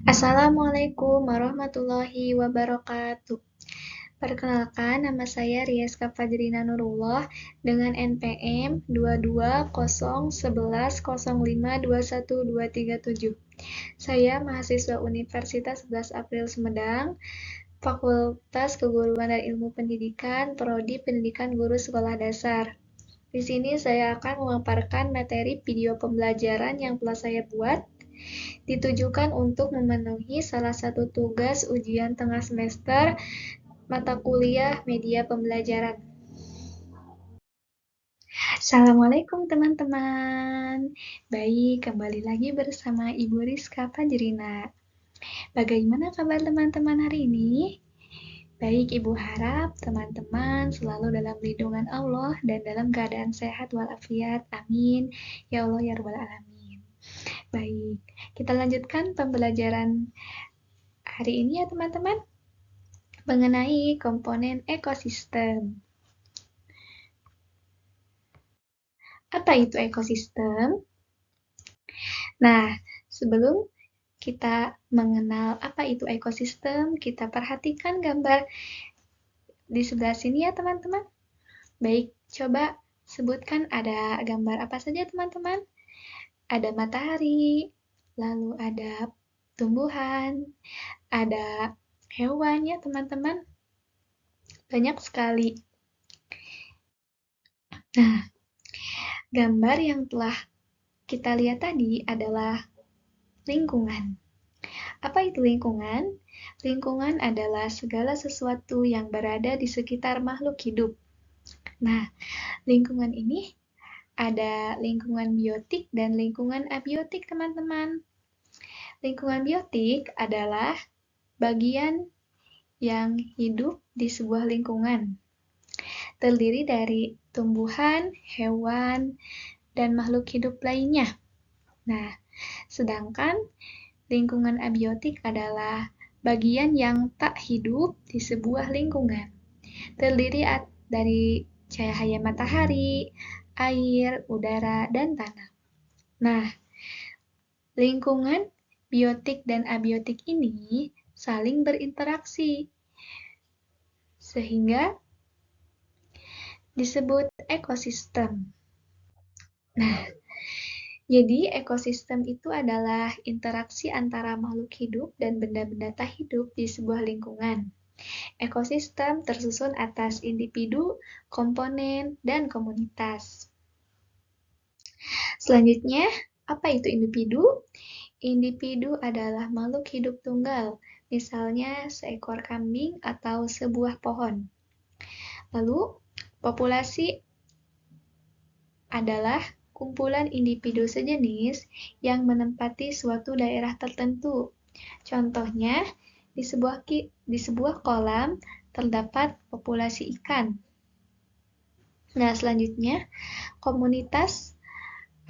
Assalamualaikum warahmatullahi wabarakatuh. Perkenalkan, nama saya Rieska Fajrina Nurullah dengan NPM 2201105212337. Saya mahasiswa Universitas 11 April Sumedang, Fakultas Keguruan dan Ilmu Pendidikan, Prodi Pendidikan Guru Sekolah Dasar. Di sini saya akan memaparkan materi video pembelajaran yang telah saya buat, ditujukan untuk memenuhi salah satu tugas ujian tengah semester mata kuliah media pembelajaran. Assalamualaikum teman-teman. Baik, kembali lagi bersama Ibu Rizka Fajrina. Bagaimana kabar teman-teman hari ini? Baik, Ibu harap teman-teman selalu dalam lindungan Allah dan dalam keadaan sehat walafiat. Amin. Ya Allah ya Rabbal Alamin. Baik, kita lanjutkan pembelajaran hari ini ya teman-teman, mengenai komponen ekosistem. Apa itu ekosistem? Nah, sebelum kita mengenal apa itu ekosistem, kita perhatikan gambar di sebelah sini ya teman-teman. Baik, coba sebutkan ada gambar apa saja teman-teman? Ada matahari, lalu ada tumbuhan, ada hewan ya teman-teman. Banyak sekali. Nah, gambar yang telah kita lihat tadi adalah lingkungan. Apa itu lingkungan? Lingkungan adalah segala sesuatu yang berada di sekitar makhluk hidup. Nah, lingkungan ini ada lingkungan biotik dan lingkungan abiotik, teman-teman. Lingkungan biotik adalah bagian yang hidup di sebuah lingkungan. Terdiri dari tumbuhan, hewan, dan makhluk hidup lainnya. Nah, sedangkan lingkungan abiotik adalah bagian yang tak hidup di sebuah lingkungan. Terdiri dari cahaya matahari, air, udara, dan tanah. Nah, lingkungan biotik dan abiotik ini saling berinteraksi, sehingga disebut ekosistem. Nah, jadi ekosistem itu adalah interaksi antara makhluk hidup dan benda-benda tak hidup di sebuah lingkungan. Ekosistem tersusun atas individu, komponen, dan komunitas. Selanjutnya, apa itu individu? Individu adalah makhluk hidup tunggal, misalnya seekor kambing atau sebuah pohon. Lalu, populasi adalah kumpulan individu sejenis yang menempati suatu daerah tertentu. Contohnya, di sebuah kolam terdapat populasi ikan. Nah, selanjutnya, komunitas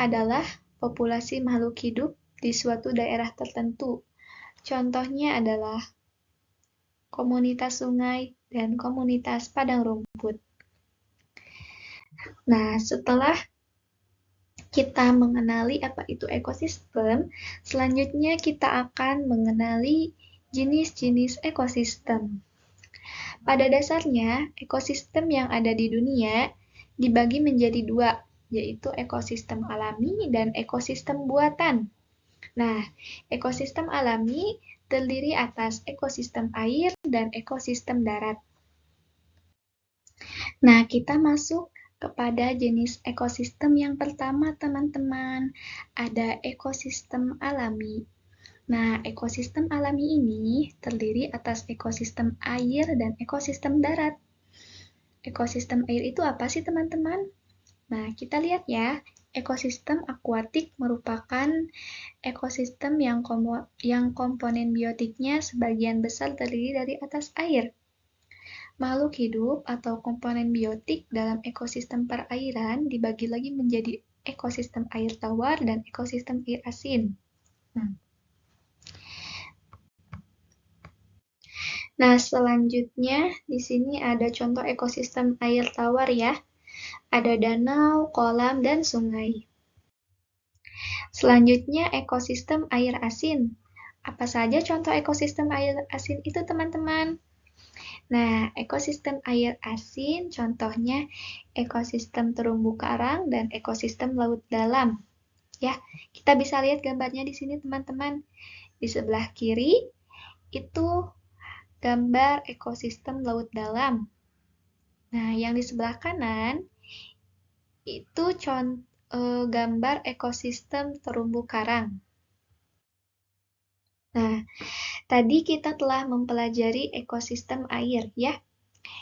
adalah populasi makhluk hidup di suatu daerah tertentu. Contohnya adalah komunitas sungai dan komunitas padang rumput. Nah, setelah kita mengenali apa itu ekosistem, selanjutnya kita akan mengenali jenis-jenis ekosistem. Pada dasarnya, ekosistem yang ada di dunia dibagi menjadi dua, yaitu ekosistem alami dan ekosistem buatan. Nah, ekosistem alami terdiri atas ekosistem air dan ekosistem darat. Nah, kita masuk kepada jenis ekosistem yang pertama, teman-teman. Ada ekosistem alami. Nah, ekosistem alami ini terdiri atas ekosistem air dan ekosistem darat. Ekosistem air itu apa sih, teman-teman? Nah, kita lihat ya. Ekosistem akuatik merupakan ekosistem yang komponen biotiknya sebagian besar terdiri dari atas air. Makhluk hidup atau komponen biotik dalam ekosistem perairan dibagi lagi menjadi ekosistem air tawar dan ekosistem air asin. Nah, selanjutnya di sini ada contoh ekosistem air tawar ya. Ada danau, kolam, dan sungai. Selanjutnya ekosistem air asin. Apa saja contoh ekosistem air asin itu, teman-teman? Nah, ekosistem air asin contohnya ekosistem terumbu karang dan ekosistem laut dalam. Ya, kita bisa lihat gambarnya di sini, teman-teman. Di sebelah kiri itu gambar ekosistem laut dalam. Nah, yang di sebelah kanan itu gambar ekosistem terumbu karang. Nah, tadi kita telah mempelajari ekosistem air, ya.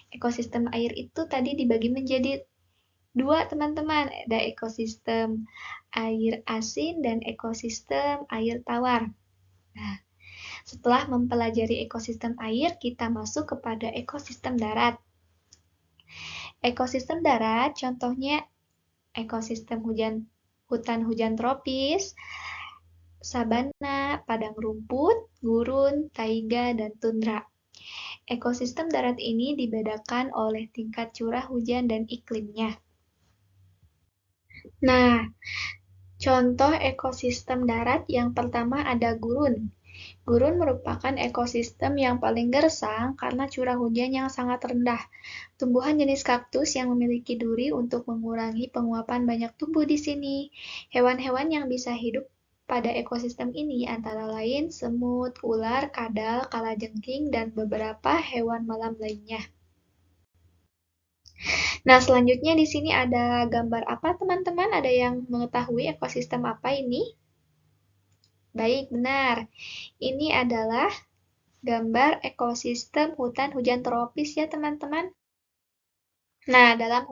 Ekosistem air itu tadi dibagi menjadi dua, teman-teman. Ada ekosistem air asin dan ekosistem air tawar. Nah, setelah mempelajari ekosistem air, kita masuk kepada ekosistem darat. Ekosistem darat contohnya ekosistem hutan hujan tropis, sabana, padang rumput, gurun, taiga, dan tundra. Ekosistem darat ini dibedakan oleh tingkat curah hujan dan iklimnya. Nah, contoh ekosistem darat yang pertama ada gurun. Gurun merupakan ekosistem yang paling gersang karena curah hujan yang sangat rendah. Tumbuhan jenis kaktus yang memiliki duri untuk mengurangi penguapan banyak tumbuh di sini. Hewan-hewan yang bisa hidup pada ekosistem ini antara lain semut, ular, kadal, kalajengking, dan beberapa hewan malam lainnya. Nah, selanjutnya di sini ada gambar apa, teman-teman? Ada yang mengetahui ekosistem apa ini? Baik, benar. Ini adalah gambar ekosistem hutan hujan tropis ya, teman-teman. Nah, dalam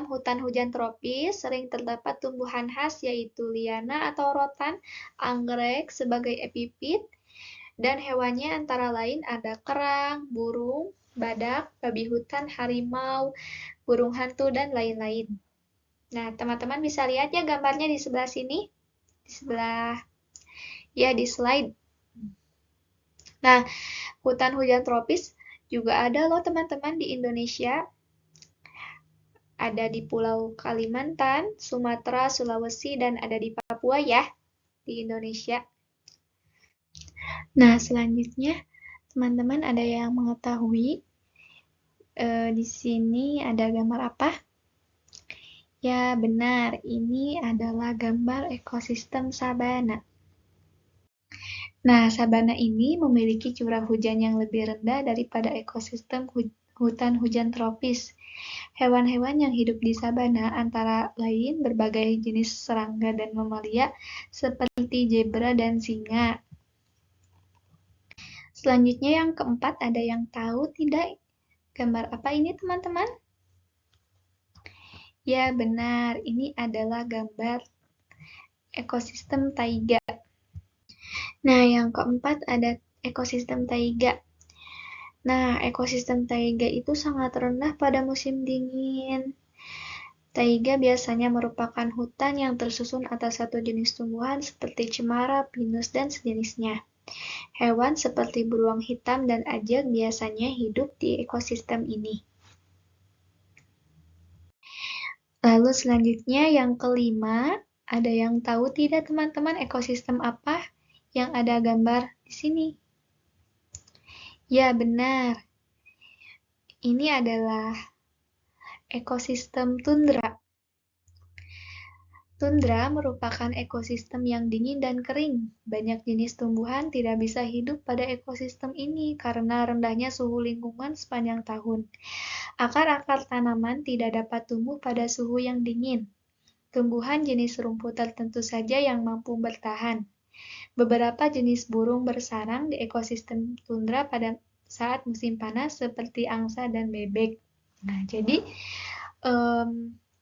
hutan hujan tropis sering terdapat tumbuhan khas yaitu liana atau rotan, anggrek sebagai epifit, dan hewannya antara lain ada kerang, burung, badak, babi hutan, harimau, burung hantu, dan lain-lain. Nah, teman-teman bisa lihat ya gambarnya di sebelah sini. Di sebelah, ya di slide. Nah, hutan hujan tropis juga ada loh teman-teman di Indonesia. Ada di Pulau Kalimantan, Sumatera, Sulawesi, dan ada di Papua ya, di Indonesia. Nah, selanjutnya teman-teman ada yang mengetahui di sini ada gambar apa? Ya, benar. Ini adalah gambar ekosistem sabana. Nah, sabana ini memiliki curah hujan yang lebih rendah daripada ekosistem hutan hujan tropis. Hewan-hewan yang hidup di sabana antara lain berbagai jenis serangga dan mamalia seperti zebra dan singa. Selanjutnya yang keempat, ada yang tahu tidak gambar apa ini, teman-teman? Ya, benar. Ini adalah gambar ekosistem taiga. Nah, yang keempat ada ekosistem taiga. Nah, ekosistem taiga itu sangat rendah pada musim dingin. Taiga biasanya merupakan hutan yang tersusun atas satu jenis tumbuhan seperti cemara, pinus, dan sejenisnya. Hewan seperti beruang hitam dan ajak biasanya hidup di ekosistem ini. Lalu selanjutnya yang kelima, ada yang tahu tidak teman-teman ekosistem apa yang ada gambar di sini? Ya, benar. Ini adalah ekosistem tundra. Tundra merupakan ekosistem yang dingin dan kering. Banyak jenis tumbuhan tidak bisa hidup pada ekosistem ini karena rendahnya suhu lingkungan sepanjang tahun. Akar-akar tanaman tidak dapat tumbuh pada suhu yang dingin. Tumbuhan jenis rumput tertentu saja yang mampu bertahan. Beberapa jenis burung bersarang di ekosistem tundra pada saat musim panas seperti angsa dan bebek. Nah, jadi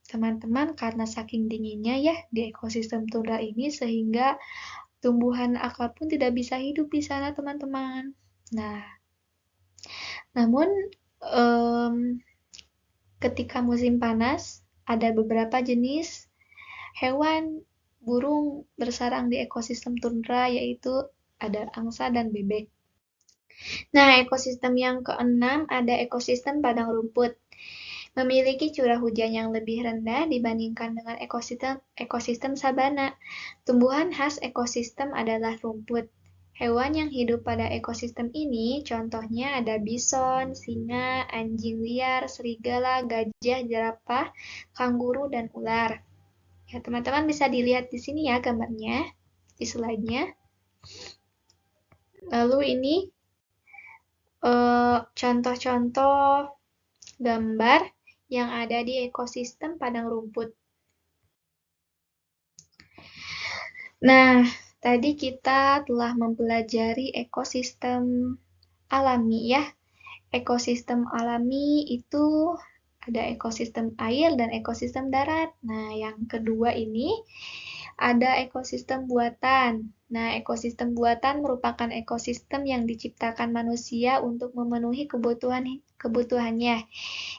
teman-teman, karena saking dinginnya ya di ekosistem tundra ini sehingga tumbuhan akar pun tidak bisa hidup di sana, teman-teman. Nah, namun ketika musim panas ada beberapa jenis hewan burung bersarang di ekosistem tundra yaitu ada angsa dan bebek. Nah, ekosistem yang keenam ada ekosistem padang rumput. Memiliki curah hujan yang lebih rendah dibandingkan dengan ekosistem sabana. Tumbuhan khas ekosistem adalah rumput. Hewan yang hidup pada ekosistem ini contohnya ada bison, singa, anjing liar, serigala, gajah, jerapah, kanguru, dan ular. Ya, teman-teman bisa dilihat di sini ya gambarnya, di slide-nya. Lalu ini contoh-contoh gambar yang ada di ekosistem padang rumput. Nah, tadi kita telah mempelajari ekosistem alami ya. Ekosistem alami itu ada ekosistem air dan ekosistem darat. Nah, yang kedua ini ada ekosistem buatan. Nah, ekosistem buatan merupakan ekosistem yang diciptakan manusia untuk memenuhi kebutuhannya.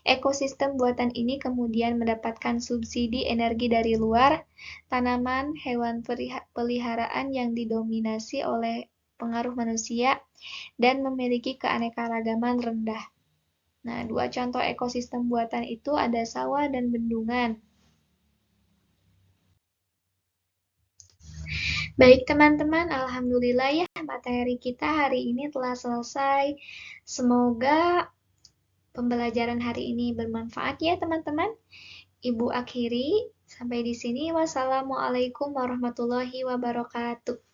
Ekosistem buatan ini kemudian mendapatkan subsidi energi dari luar, tanaman, hewan peliharaan yang didominasi oleh pengaruh manusia, dan memiliki keanekaragaman rendah. Nah, dua contoh ekosistem buatan itu ada sawah dan bendungan. Baik teman-teman, alhamdulillah ya materi kita hari ini telah selesai. Semoga pembelajaran hari ini bermanfaat ya teman-teman. Ibu akhiri sampai di sini. Wassalamualaikum warahmatullahi wabarakatuh.